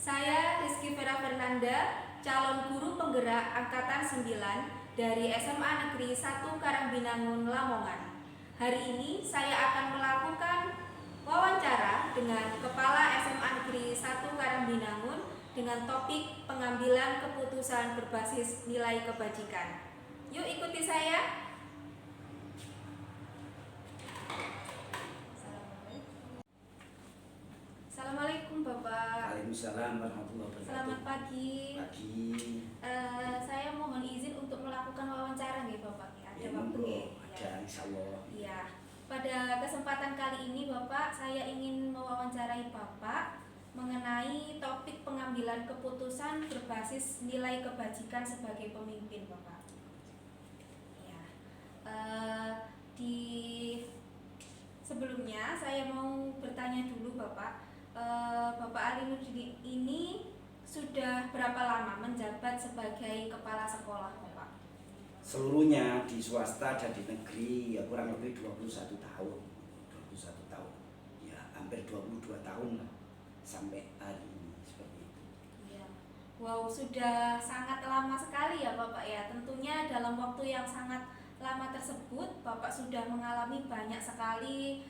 Saya Rizky Vera Fernanda, calon guru penggerak Angkatan 9 dari SMA Negeri 1 Karangbinangun, Lamongan. Hari ini saya akan melakukan wawancara dengan Kepala SMA Negeri 1 Karangbinangun dengan topik pengambilan keputusan berbasis nilai kebajikan. Yuk ikuti saya. Assalamualaikum Bapak. Waalaikumsalam warahmatullahi wabarakatuh. Selamat pagi. Pagi. Saya mohon izin untuk melakukan wawancara nih Bapak. Ada Ya, waktu monggo. ya? Ada, insyaallah. Iya. Pada kesempatan kali ini Bapak, saya ingin mewawancarai Bapak mengenai topik pengambilan keputusan berbasis nilai kebajikan sebagai pemimpin Bapak. Ya. Di sebelumnya saya mau bertanya dulu Bapak. Bapak Ali Nurdin ini sudah berapa lama menjabat sebagai kepala sekolah Bapak? Seluruhnya di swasta dan di negeri ya kurang lebih 21 tahun. 21 tahun. Ya, hampir 22 tahun lah sampai hari ini seperti itu. Iya. Wow, sudah sangat lama sekali ya Bapak ya. Tentunya dalam waktu yang sangat lama tersebut Bapak sudah mengalami banyak sekali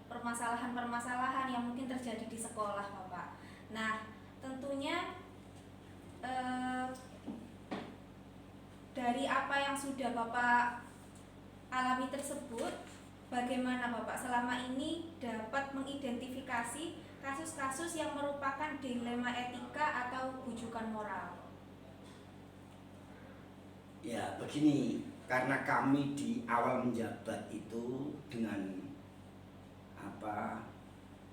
permasalahan-permasalahan yang mungkin terjadi di sekolah Bapak. Nah, tentunya dari apa yang sudah Bapak alami tersebut, bagaimana Bapak selama ini dapat mengidentifikasi kasus-kasus yang merupakan dilema etika atau bujukan moral? Ya, begini, karena kami di awal menjabat itu dengan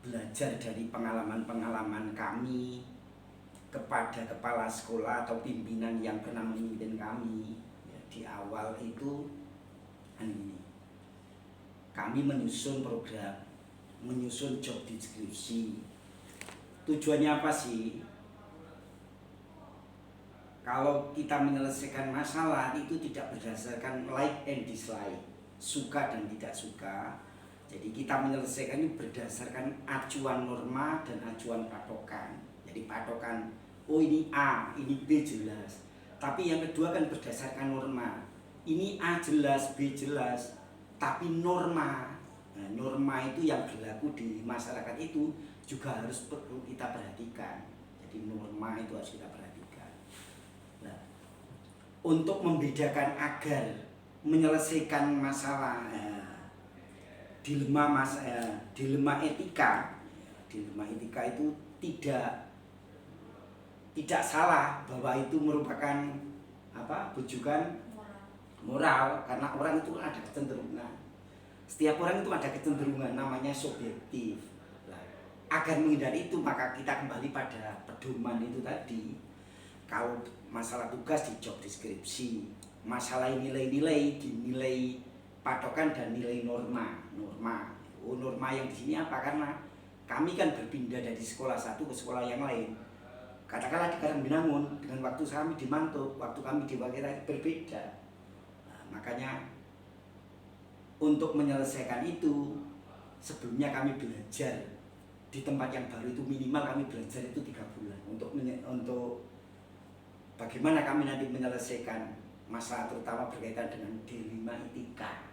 belajar dari pengalaman-pengalaman kami kepada kepala sekolah atau pimpinan yang pernah memimpin kami ya, di awal itu ini kami menyusun program, menyusun job deskripsi. Tujuannya apa sih? Kalau kita menyelesaikan masalah itu tidak berdasarkan like and dislike, suka dan tidak suka. Jadi kita menyelesaikan ini berdasarkan acuan norma dan acuan patokan. Jadi patokan, oh ini A, ini B jelas. Tapi yang kedua kan berdasarkan norma. Ini A jelas, B jelas, tapi norma. Nah, norma itu yang berlaku di masyarakat itu juga harus perlu kita perhatikan. Jadi norma itu harus kita perhatikan. Nah, untuk membedakan agar menyelesaikan masalah dilema etika itu tidak salah bahwa itu merupakan bujukan moral, karena orang itu ada kecenderungan. Setiap orang itu ada kecenderungan, namanya subjektif. Nah, agar menghindari itu maka kita kembali pada pedoman itu tadi. Kalau masalah tugas di job deskripsi, masalah nilai-nilai dinilai patokan dan nilai norma. Norma yang di sini apa? Karena kami kan berpindah dari sekolah satu ke sekolah yang lain. Katakanlah di Karangbinangun dengan waktu kami di Mantuk, waktu kami di Wakira berbeda. Nah, makanya untuk menyelesaikan itu sebelumnya kami belajar di tempat yang baru itu minimal kami belajar itu 3 bulan untuk bagaimana kami nanti menyelesaikan masalah terutama berkaitan dengan dilema etika.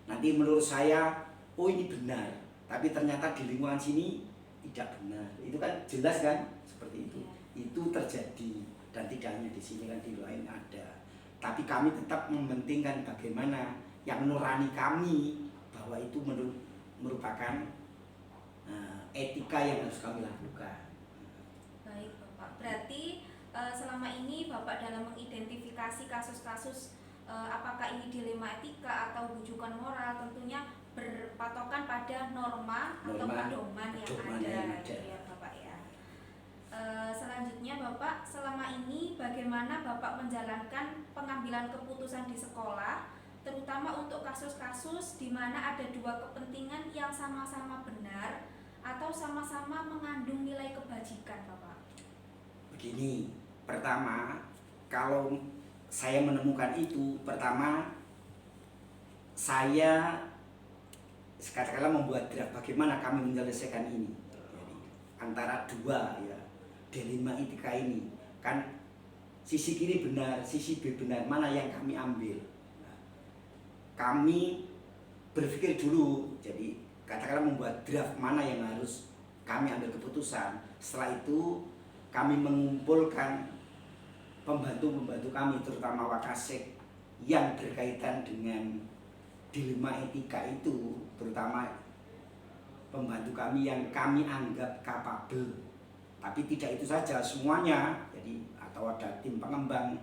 Nanti menurut saya, oh ini benar, tapi ternyata di lingkungan sini tidak benar. Itu kan jelas kan, seperti itu. Itu terjadi dan tidak hanya di sini kan, di lain ada. Tapi kami tetap mementingkan bagaimana yang nurani kami bahwa itu merupakan etika yang harus kami lakukan. Baik Bapak, berarti selama ini Bapak dalam mengidentifikasi kasus-kasus apakah ini dilema etika atau bujukan moral tentunya berpatokan pada norma atau pedoman yang ada ya Bapak ya. Selanjutnya Bapak, selama ini bagaimana Bapak menjalankan pengambilan keputusan di sekolah, terutama untuk kasus-kasus di mana ada dua kepentingan yang sama-sama benar atau sama-sama mengandung nilai kebajikan Bapak? Begini, pertama kalau saya menemukan itu, pertama saya katakanlah membuat draft bagaimana kami menyelesaikan ini. Jadi, antara dua ya dilema etika ini. Kan sisi kiri benar, sisi B benar, mana yang kami ambil? Nah, kami berpikir dulu, jadi katakanlah membuat draft mana yang harus kami ambil keputusan. Setelah itu kami mengumpulkan pembantu-pembantu kami, terutama Wakasek yang berkaitan dengan dilema etika itu, terutama pembantu kami yang kami anggap kapabel. Tapi tidak itu saja semuanya, jadi atau ada tim pengembang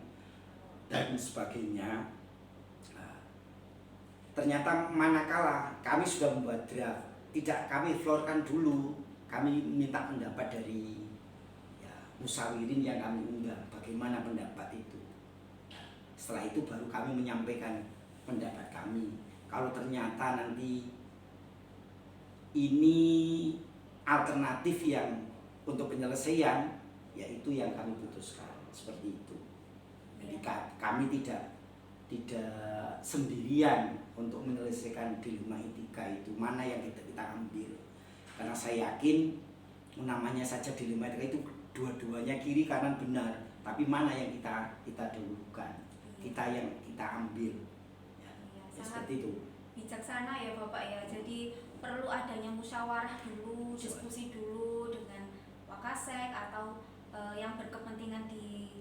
dan sebagainya. Nah, ternyata manakala kami sudah membuat draft, tidak kami floorkan dulu, kami minta pendapat dari ya, musyawirin yang kami undang, bagaimana pendapat itu. Setelah itu baru kami menyampaikan pendapat kami. Kalau ternyata nanti ini alternatif yang untuk penyelesaian, yaitu yang kami putuskan seperti itu. Jadi kami tidak sendirian untuk menyelesaikan dilema etika itu, mana yang kita ambil. Karena saya yakin namanya saja dilema etika itu dua-duanya kiri kanan benar, tapi mana yang kita dahulukan, kita yang kita ambil. Ya, seperti itu. Bijaksana ya Bapak ya. Jadi perlu adanya musyawarah dulu, diskusi dulu dengan Wakasek atau yang berkepentingan di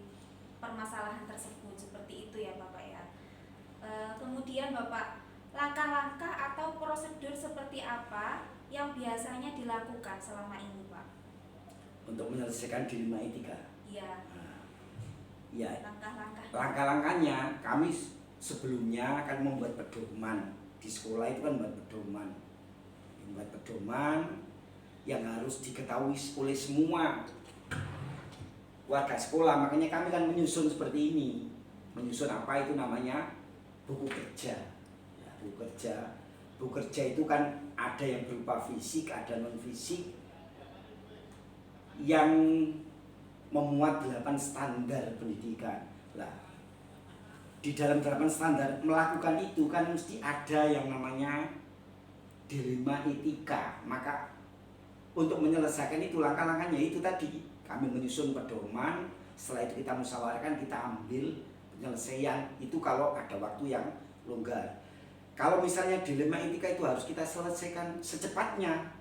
permasalahan tersebut, seperti itu ya Bapak ya. Kemudian Bapak, langkah-langkah atau prosedur seperti apa yang biasanya dilakukan selama ini Pak untuk menyelesaikan dilema etika? Iya. Ya, langkah-langkahnya kami sebelumnya akan membuat pedoman. Di sekolah itu kan membuat pedoman yang harus diketahui oleh semua warga sekolah. Makanya kami kan menyusun seperti ini, menyusun apa itu namanya buku kerja. Ya, buku kerja itu kan ada yang berupa fisik, ada non fisik, yang memuat 8 standar pendidikan. Lah, di dalam 8 standar melakukan itu kan mesti ada yang namanya dilema etika. Maka untuk menyelesaikan itu langkah-langkahnya itu tadi, kami menyusun pedoman, setelah itu kita musyawarahkan, kita ambil penyelesaian itu kalau ada waktu yang longgar. Kalau misalnya dilema etika itu harus kita selesaikan secepatnya,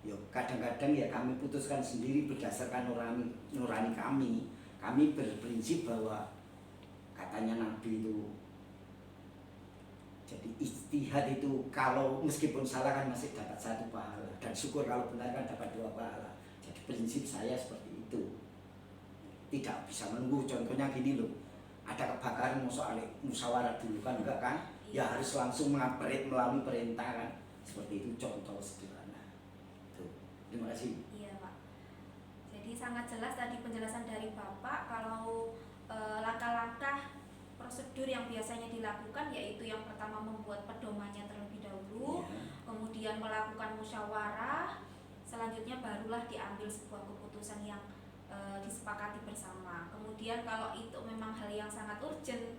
yuk kadang-kadang ya kami putuskan sendiri berdasarkan nurani kami. Kami berprinsip bahwa katanya Nabi itu, jadi ijtihad itu kalau meskipun salah kan masih dapat 1 pahala, dan syukur kalau benar kan dapat 2 pahala. Jadi prinsip saya seperti itu, tidak bisa menunggu. Contohnya gini loh, ada kebakaran musyawarah dulu kan, enggak kan? Ya harus langsung melalui perintah kan, seperti itu contoh sederhana. Tuh, terima kasih. Iya Pak. Jadi sangat jelas tadi penjelasan dari Bapak kalau langkah-langkah prosedur yang biasanya dilakukan, yaitu yang pertama membuat pedomannya terlebih dahulu, kemudian melakukan musyawarah, selanjutnya barulah diambil sebuah keputusan yang disepakati bersama. Kemudian kalau itu memang hal yang sangat urgent,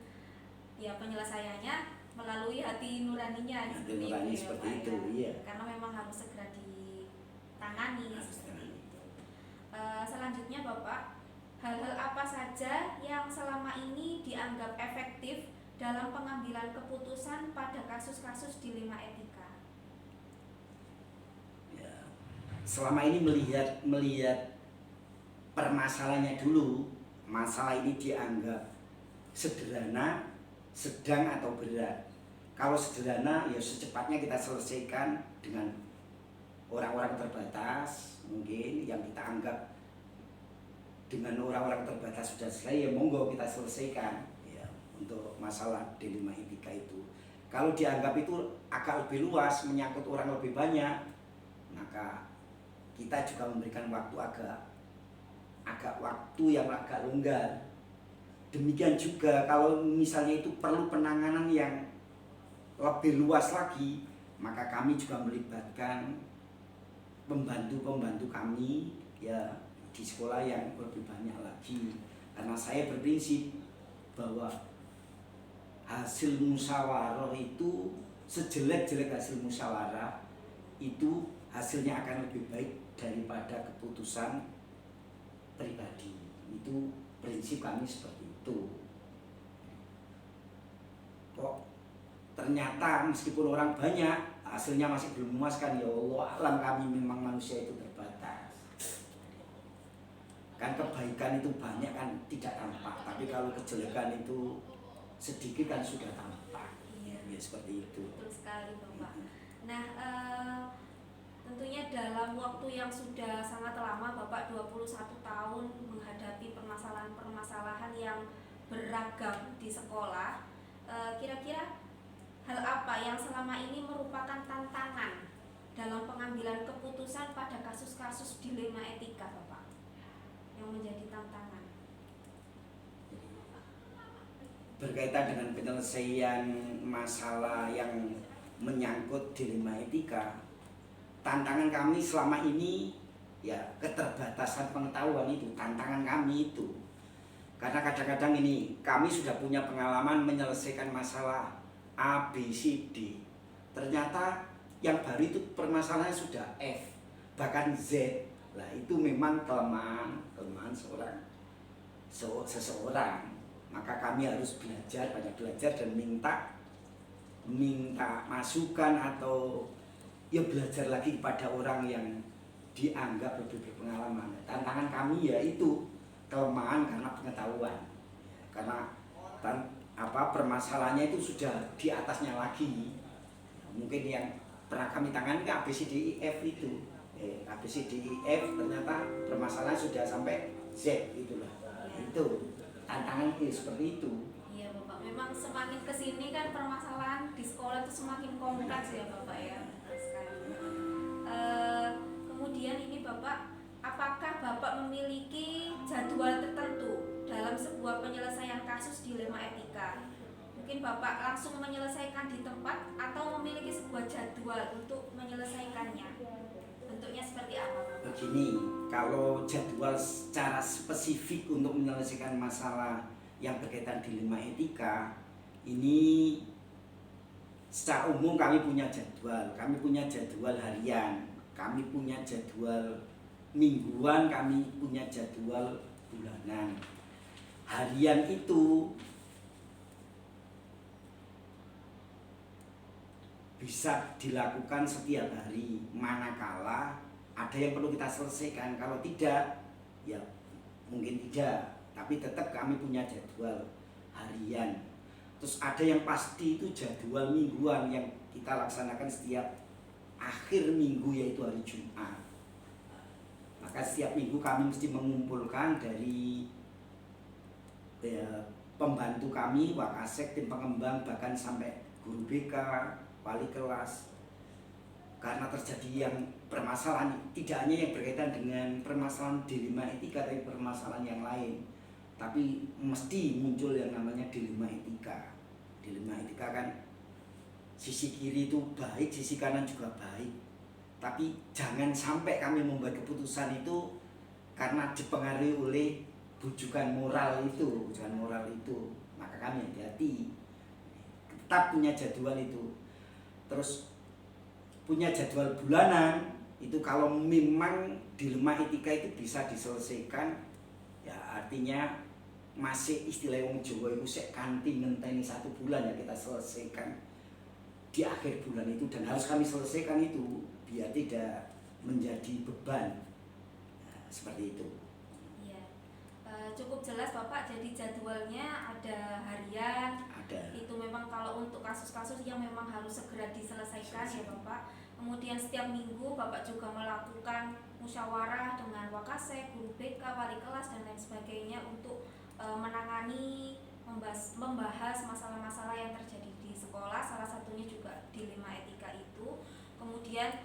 ya penyelesaiannya melalui hati nuraninya, seperti itu, iya. Karena memang harus segera ditangani seperti itu. Selanjutnya Bapak, hal-hal apa saja yang selama ini dianggap efektif dalam pengambilan keputusan pada kasus-kasus dilema etika? Ya, selama ini melihat permasalahannya dulu, masalah ini dianggap sederhana, sedang atau berat. Kalau sederhana ya secepatnya kita selesaikan dengan orang-orang terbatas, mungkin yang kita anggap dengan orang-orang terbatas sudah selesai, ya monggo kita selesaikan ya, untuk masalah dilema etika itu. Kalau dianggap itu agak lebih luas, menyangkut orang lebih banyak, maka kita juga memberikan waktu waktu yang agak longgar. Demikian juga kalau misalnya itu perlu penanganan yang lebih luas lagi, maka kami juga melibatkan pembantu-pembantu kami ya di sekolah yang lebih banyak lagi. Karena saya berprinsip bahwa hasil musyawarah itu, sejelek-jelek hasil musyawarah, itu hasilnya akan lebih baik daripada keputusan pribadi. Itu prinsip kami seperti itu. Kok ternyata meskipun orang banyak hasilnya masih belum memuaskan, ya Allah alam, kami memang manusia itu terbatas. Kan kebaikan itu banyak kan tidak tampak, tapi kalau kejelekan itu sedikit kan sudah tampak. Iya. Ya seperti itu. Betul sekali Bapak. Nah, tentunya dalam waktu yang sudah sangat lama Bapak 21 tahun menghadapi permasalahan-permasalahan yang beragam di sekolah, kira-kira hal apa yang selama ini merupakan tantangan dalam pengambilan keputusan pada kasus-kasus dilema etika Bapak? Yang menjadi tantangan Berkaitan dengan penyelesaian masalah yang menyangkut dilema etika, tantangan kami selama ini ya keterbatasan pengetahuan, itu tantangan kami itu. Karena kadang-kadang ini kami sudah punya pengalaman menyelesaikan masalah A, B, C, D. Ternyata yang baru itu permasalahannya sudah F, bahkan Z. Lah itu memang kelemahan seseorang. Maka kami harus belajar, banyak belajar dan minta masukan atau ya belajar lagi kepada orang yang dianggap lebih berpengalaman. Tantangan kami yaitu kelemahan karena pengetahuan. Karena permasalahannya itu sudah di atasnya lagi. Mungkin yang pernah kami tangani ke ABCDEF itu. ABCDEF ternyata permasalahan sudah sampai Z itulah. Itu tantangan itu seperti itu. Iya Bapak, memang semakin kesini kan permasalahan di sekolah itu semakin kompleks ya Bapak ya. Kemudian ini Bapak, apakah Bapak memiliki jadwal tertentu dalam sebuah penyelesaian kasus dilema etika? Mungkin Bapak langsung menyelesaikan di tempat atau memiliki sebuah jadwal untuk menyelesaikannya? Bentuknya seperti apa Bapak? Begini, kalau jadwal secara spesifik untuk menyelesaikan masalah yang berkaitan dilema etika, ini secara umum kami punya jadwal. Kami punya jadwal harian, kami punya jadwal mingguan, kami punya jadwal bulanan. Harian itu bisa dilakukan setiap hari, manakala ada yang perlu kita selesaikan. Kalau tidak, ya mungkin tidak, tapi tetap kami punya jadwal harian. Terus ada yang pasti itu jadwal mingguan yang kita laksanakan setiap akhir minggu, yaitu hari Jumat. Maka setiap minggu kami mesti mengumpulkan dari pembantu kami, Wakasek, tim pengembang, bahkan sampai guru BK, wali kelas. Karena terjadi yang permasalahan tidak hanya yang berkaitan dengan permasalahan dilema etika, tapi permasalahan yang lain. Tapi mesti muncul yang namanya dilema etika. Dilema etika kan sisi kiri itu baik, sisi kanan juga baik. Tapi jangan sampai kami membuat keputusan itu karena dipengaruhi oleh bujukan moral itu, Maka kami hati-hati. Tetap punya jadwal itu. Terus punya jadwal bulanan itu, kalau memang dilema etika itu bisa diselesaikan, ya artinya masih istilah wong Jawa itu sek kanthi ngenteni 1 bulan, ya kita selesaikan di akhir bulan itu, dan harus kami selesaikan itu biar tidak menjadi beban. Nah, seperti itu. Iya. Cukup jelas Bapak, jadi jadwalnya ada harian. Ada. Itu memang kalau untuk kasus-kasus yang memang harus segera diselesaikan ya Bapak. Kemudian setiap minggu Bapak juga melakukan musyawarah dengan Wakasek, guru BK, wali kelas dan lain sebagainya untuk menangani, membahas masalah-masalah yang terjadi di sekolah. Salah satunya juga dilema etika itu. Kemudian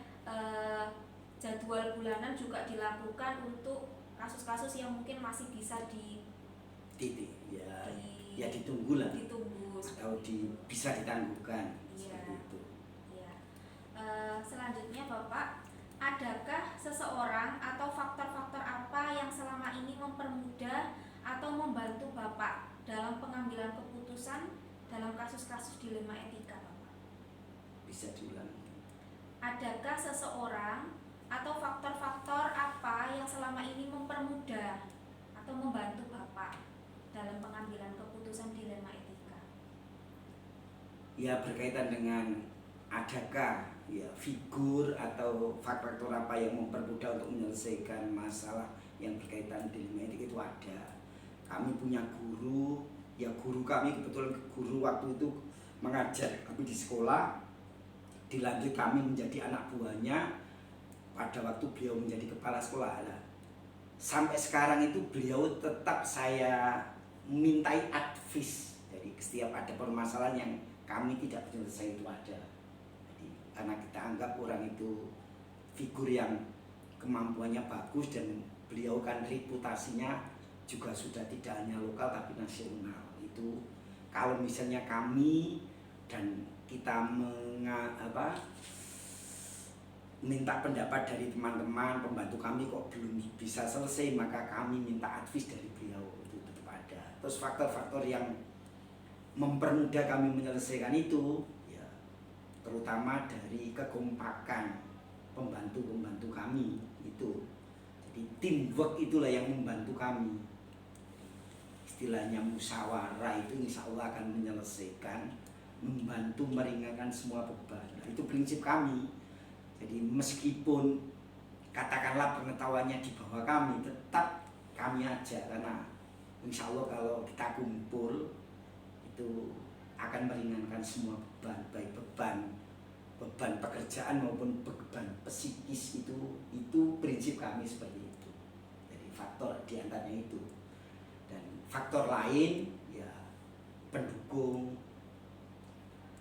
jadwal bulanan juga dilakukan untuk kasus-kasus yang mungkin masih bisa ditunggu lah, ditunggu atau bisa ditangguhkan. Iya. Seperti itu. Iya. Selanjutnya Bapak, adakah seseorang atau faktor-faktor apa yang selama ini mempermudah atau membantu Bapak dalam pengambilan keputusan dalam kasus-kasus dilema etika Bapak? Bisa diulang. adakah seseorang atau faktor-faktor apa yang selama ini mempermudah atau membantu Bapak dalam pengambilan keputusan dilema etika? Ya, berkaitan dengan adakah ya figur atau faktor apa yang mempermudah untuk menyelesaikan masalah yang berkaitan dilema etika itu ada. Kami punya guru, ya guru kami kebetulan guru waktu itu mengajar kami di sekolah, dilanjut kami menjadi anak buahnya pada waktu beliau menjadi kepala sekolah. Nah, sampai sekarang itu beliau tetap saya mintai advice. Jadi setiap ada permasalahan yang kami tidak menyelesaikan itu ada. Jadi karena kita anggap orang itu figur yang kemampuannya bagus dan beliau kan reputasinya juga sudah tidak hanya lokal tapi nasional. Itu kalau misalnya kami dan kita minta pendapat dari teman-teman pembantu kami kok belum bisa selesai, maka kami minta advice dari beliau, itu tetap ada. Terus faktor-faktor yang mempermudah kami menyelesaikan itu ya terutama dari kekompakan pembantu-pembantu kami itu. Jadi teamwork itulah yang membantu kami. Istilahnya musyawarah itu insya Allah akan menyelesaikan, membantu meringankan semua beban. Nah, itu prinsip kami. Jadi meskipun katakanlah pengetahuannya di bawah kami, tetap kami aja, karena insya Allah kalau kita kumpul itu akan meringankan semua beban, baik beban pekerjaan maupun beban psikis. Itu prinsip kami seperti itu. Jadi faktor diantaranya itu. Dan faktor lain ya pendukung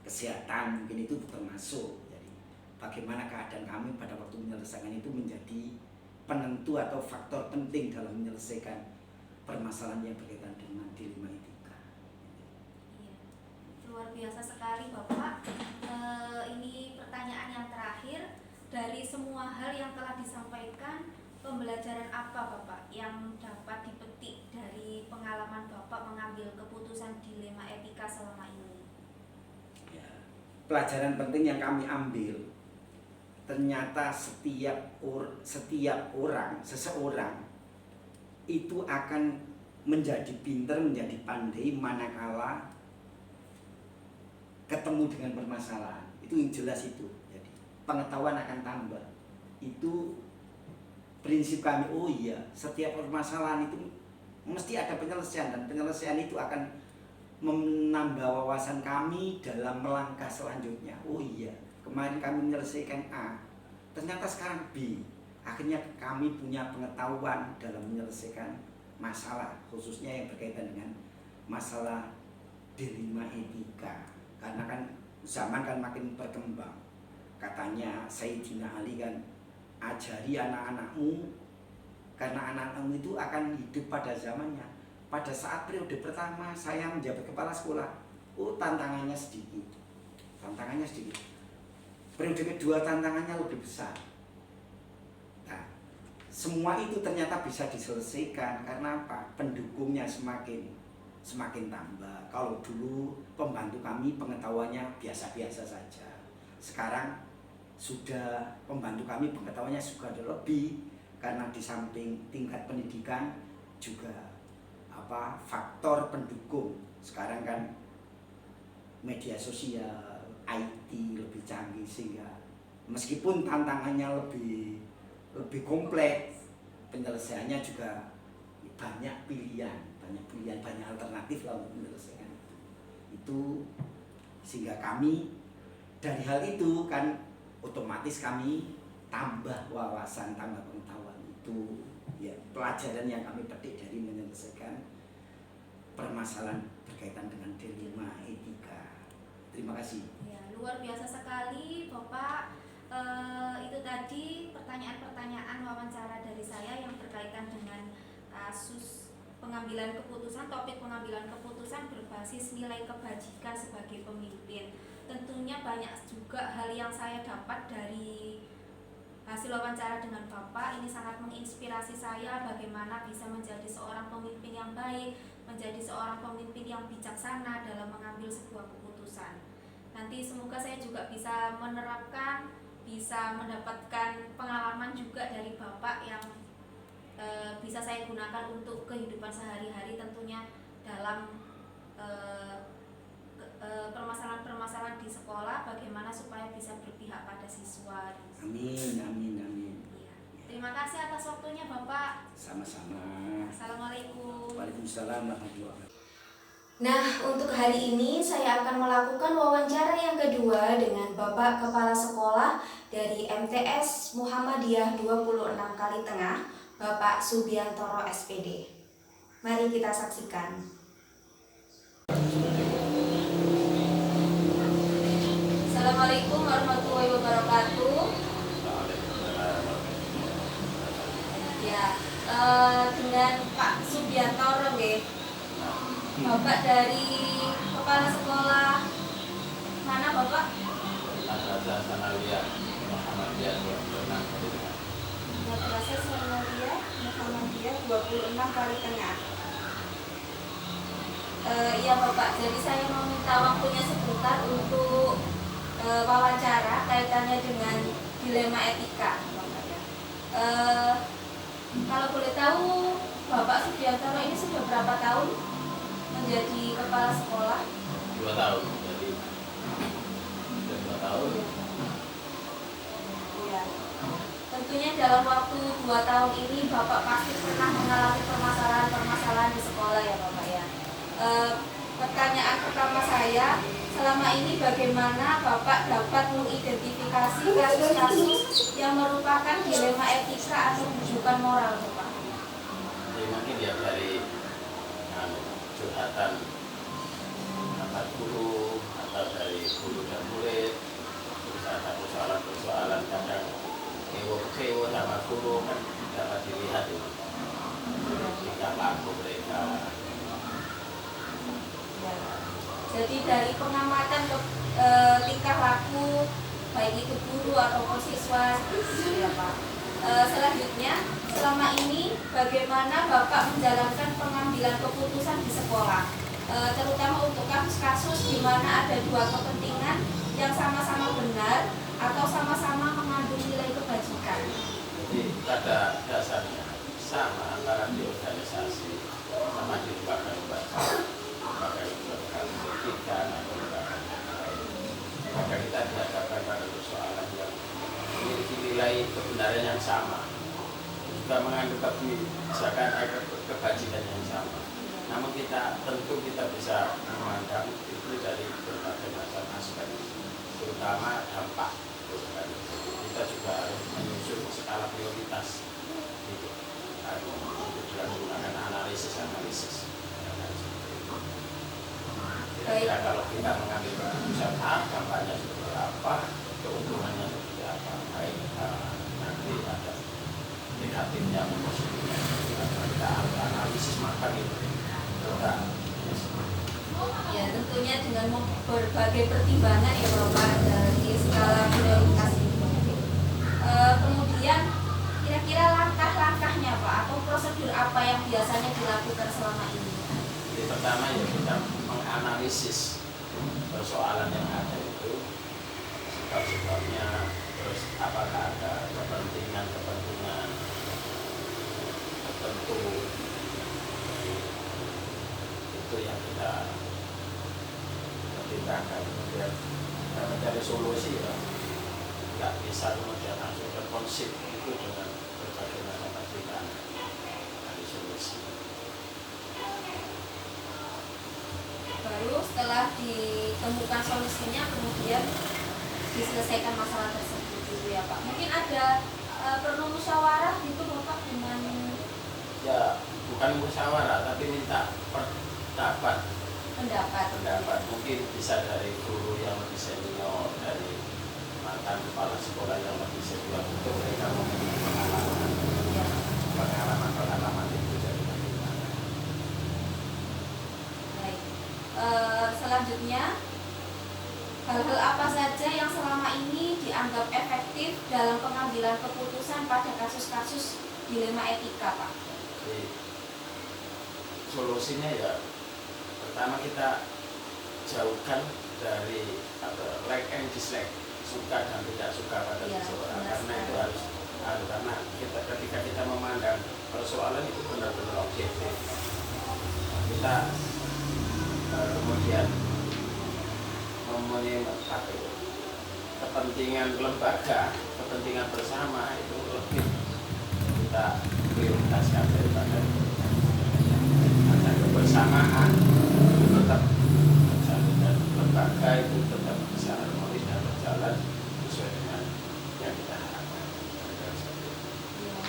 kesehatan mungkin itu termasuk. Jadi bagaimana keadaan kami pada waktu menyelesaikan itu menjadi penentu atau faktor penting dalam menyelesaikan permasalahan yang berkaitan dengan dilema etika. Iya, luar biasa sekali Bapak. Ini pertanyaan yang terakhir, dari semua hal yang telah disampaikan, pembelajaran apa Bapak yang dapat dipetik dari pengalaman Bapak mengambil keputusan dilema etika selama ini? Ya, pelajaran penting yang kami ambil, ternyata seseorang itu akan menjadi pintar, menjadi pandai manakala ketemu dengan permasalahan. Itu yang jelas itu. Jadi pengetahuan akan tambah. Itu prinsip kami. Oh iya, setiap permasalahan itu mesti ada penyelesaian, dan penyelesaian itu akan menambah wawasan kami dalam melangkah selanjutnya. Oh iya, kemarin kami menyelesaikan A, ternyata sekarang B. Akhirnya kami punya pengetahuan dalam menyelesaikan masalah, khususnya yang berkaitan dengan masalah dilema etika. Karena kan zaman kan makin berkembang. Katanya Sayyidina Ali kan, ajari anak-anakmu, karena anak-anakmu itu akan hidup pada zamannya. Pada saat periode pertama saya menjabat kepala sekolah, tantangannya sedikit. Periode kedua tantangannya lebih besar. Nah, semua itu ternyata bisa diselesaikan karena apa? Pendukungnya semakin tambah. Kalau dulu pembantu kami pengetahuannya biasa-biasa saja, sekarang sudah pembantu kami pengetahuannya sudah lebih, karena di samping tingkat pendidikan juga faktor pendukung. Sekarang kan media sosial, IT lebih canggih, sehingga meskipun tantangannya lebih kompleks, penyelesaiannya juga banyak pilihan, banyak alternatif lah untuk menyelesaikan itu. Sehingga kami dari hal itu kan otomatis kami tambah wawasan, tambah pengetahuan. Itu ya pelajaran yang kami petik dari menyelesaikan permasalahan berkaitan dengan dilema etika. Terima kasih. Ya, luar biasa sekali Bapak. Itu tadi pertanyaan-pertanyaan wawancara dari saya yang berkaitan dengan kasus pengambilan keputusan, topik pengambilan keputusan berbasis nilai kebajikan sebagai pemimpin. Tentunya banyak juga hal yang saya dapat dari hasil wawancara dengan Bapak. Ini sangat menginspirasi saya bagaimana bisa menjadi seorang pemimpin yang baik, menjadi seorang pemimpin yang bijaksana dalam mengambil sebuah keputusan. Nanti semoga saya juga bisa menerapkan, bisa bisa mendapatkan pengalaman juga dari Bapak yang bisa saya gunakan untuk kehidupan sehari-hari, tentunya dalam permasalahan-permasalahan di sekolah, bagaimana supaya bisa berpihak pada siswa. Amin, amin, amin. Iya. Terima kasih atas waktunya Bapak. Sama-sama. Assalamualaikum. Waalaikumsalam warahmatullahi wabarakatuh. Nah, untuk hari ini saya akan melakukan wawancara yang kedua dengan Bapak Kepala Sekolah dari MTS Muhammadiyah 26 Kalitengah, Bapak Subiantoro SPD. Mari kita saksikan. Assalamualaikum warahmatullahi wabarakatuh. Ya, dengan Pak Subiantoro nggih. Bapak dari Kepala Sekolah mana Bapak? Madrasah Sanawiyah Muhammadiyah 26 Kalitengah. Madrasah Sanawiyah Muhammadiyah 26 Kalitengah. Iya Bapak, jadi saya meminta waktunya sebentar untuk wawancara kaitannya dengan dilema etika Bapak ya. Kalau boleh tahu Bapak Subiantoro ini sudah berapa tahun menjadi kepala sekolah? 2 tahun, jadi sudah 2 tahun. Iya. Tentunya dalam waktu 2 tahun ini Bapak pasti pernah mengalami permasalahan-permasalahan di sekolah ya Bapak ya. Pertanyaan pertama saya, selama ini bagaimana Bapak dapat mengidentifikasi kasus-kasus yang merupakan dilema etika atau rujukan moral Bapak? Jadi mungkin ya dari curhatan antar guru atau dari guru dan murid, terus ada persoalan-persoalan kadang kewo sama guru kan dapat dilihat itu tingkah laku mereka. Ya. Jadi dari pengamatan tingkah laku baik itu guru ataupun siswa ya Pak. Selanjutnya, selama ini bagaimana Bapak menjalankan pengambilan keputusan di sekolah, terutama untuk kasus-kasus di mana ada dua kepentingan yang sama-sama benar atau sama-sama mengandung nilai kebajikan. Jadi pada dasarnya sama antara di organisasi sama di lembaga pendidikan atau lembaga yang lain. Maka kita dihadapkan pada persoalan yang memiliki nilai kebenaran yang sama, juga mengandung kebijakan kebajikan yang sama. Namun kita bisa memandang itu dari berbagai macam aspek, terutama dampak. Kita juga harus menyusun skala prioritas gitu. Untuk menggunakan analisis. Kira-kira kalau kita mengambil keputusan A, dampaknya seperti apa, keuntungannya seperti apa, baik nanti ada negatifnya atau positifnya, kita harus analisis matang itu. Ya, tentunya dengan berbagai pertimbangan ya Bapak dari skala prioritas itu. Kemudian kira-kira langkah-langkahnya Pak atau prosedur apa yang biasanya dilakukan selama ini? Jadi pertama ya kita menganalisis persoalan yang ada itu, sebab-sebabnya, terus apakah ada kepentingan tertentu, itu yang kita pertimbangkan. Kemudian kita mencari solusi ya, nggak bisa kemudian langsung terkonsep itu dengan berbagai macam pertimbangan dari solusi. Baru setelah ditemukan solusinya kemudian diselesaikan masalah tersebut gitu ya Pak. Mungkin ada perlu musyawarah gitu Bapak dengan Ya bukan musyawarah tapi minta pendapat mungkin bisa dari guru yang lebih senior, dari mantan kepala sekolah yang lebih senior, untuk mereka memiliki pengalaman itu dari bagaimana. baik. Selanjutnya, hal-hal apa saja yang selama ini dianggap efektif dalam pengambilan keputusan pada kasus-kasus dilema etika Pak? Jadi solusinya ya pertama kita jauhkan dari like and dislike, suka dan tidak suka pada Ya. seseorang. kita kemudian memenuhi kepentingan lembaga, kepentingan bersama itu lebih kita prioritaskan daripada ada kebersamaan tetap berjalan dan lembaga itu tetap bisa harmonis dan berjalan sesuai dengan yang kita harapkan.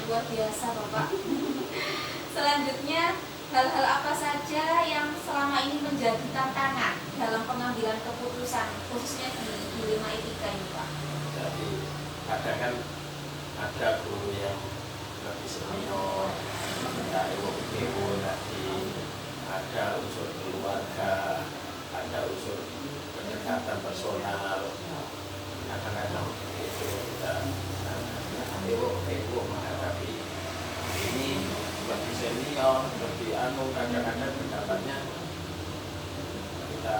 Luar biasa Bapak. Selanjutnya, hal-hal apa saja yang selama ini menjadi tantangan dalam pengambilan keputusan, khususnya di 5 etika ini Pak? Jadi kadang kan ada guru yang lebih senior, ada ewo tadi, ada unsur keluarga, ada unsur kedekatan personal. Kadang-kadang itu kita ewo menghadapi ini lebih senior, lebih kadang-kadang pendapatnya kita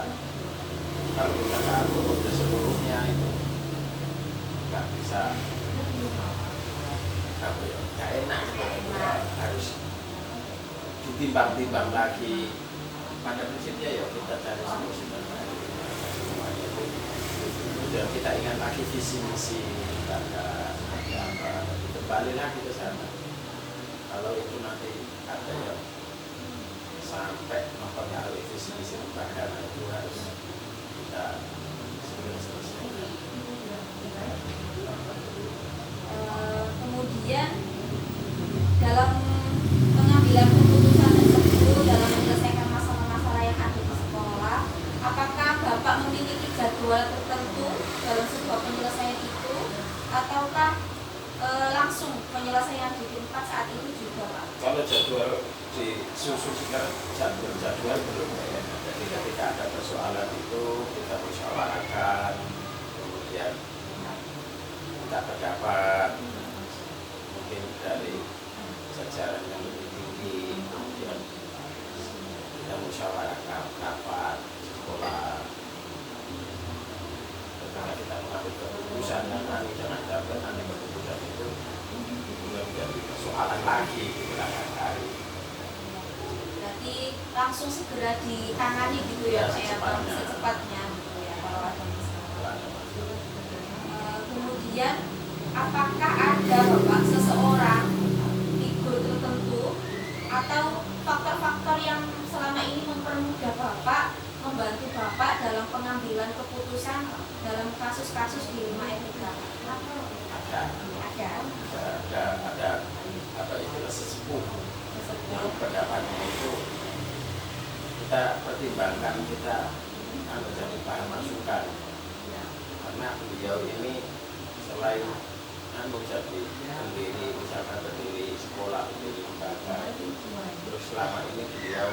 kalau kita nggak atur seluruhnya itu nggak bisa, nggak enak, harus ditimbang-timbang lagi. Pada prinsipnya ya kita cari solusi semuanya itu. Kemudian kita ingat lagi visi misi lembaga apa, kembali lagi ke sana. Kalau itu nanti ada yang sampai mempengaruhi visi misi lembaga, itu harus kita segera selesaikan. Kemudian dalam pengambilan keputusan tersebut dalam menyelesaikan masalah-masalah yang ada di sekolah, apakah Bapak memiliki jadwal tertentu dalam sebuah penyelesaian itu, ataukah langsung penyelesaian di tempat saat itu juga Pak? Kalau jadwal disusunkan jadwal belum ya. Jadi ketika ada persoalan itu kita musyawarahkan, kemudian kita pendapat mungkin dari jajaran yang lebih tinggi, kemudian kita musyawarahkan rapat sekolah. Ketika kita mengambil keputusan dan nanti jangan sampai nanti keputusan itu menjadi persoalan lagi di belakang hari. Berarti langsung segera ditangani gitu ya Pak ya, secepatnya gitu ya kalau ada masalah. Kemudian apakah ada Bapak seseorang figur tertentu atau faktor-faktor yang selama ini mempermudah Bapak, membantu Bapak dalam pengambilan keputusan dalam kasus-kasus di 5 etika? Ada apa istilah sesepuh yang pendapatnya itu kita pertimbangkan, kita menjadi bahan masukan karena beliau ini selain jadi pendiri, misalkan pendiri sekolah, pendiri lembaga itu, terus selama ini beliau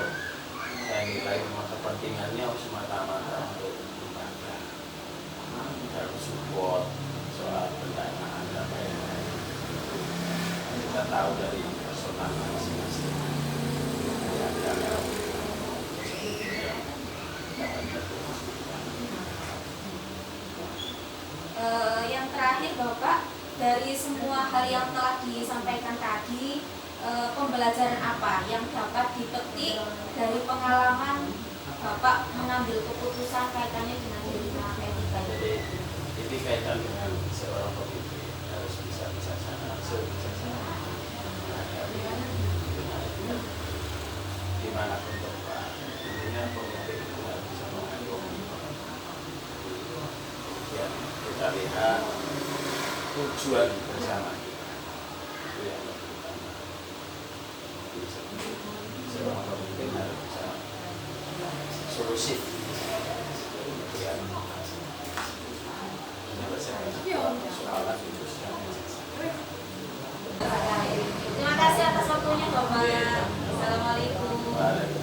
saya nilai memang kepentingannya semata-mata untuk lembaga dan support soal pendanaan dan lain-lain. Kita tahu dari personal masing-masing yang terakhir Bapak, dari semua hal yang telah disampaikan tadi, pembelajaran apa yang dapat dipetik dari pengalaman Bapak mengambil keputusan kaitannya dengan 5 etika ini? Jadi ini kaitan dengan seorang pemimpin harus bisa bijaksana, dimanapun tempat. Intinya pemimpin itu harus bisa mengayomi. Kemudian kita lihat tujuan bersama kita, itu yang lebih utama. Seorang pemimpin harus bisa solusif, kemudian menyelesaikan soalan itu secara Terima kasih atas waktunya Bapak. Assalamualaikum.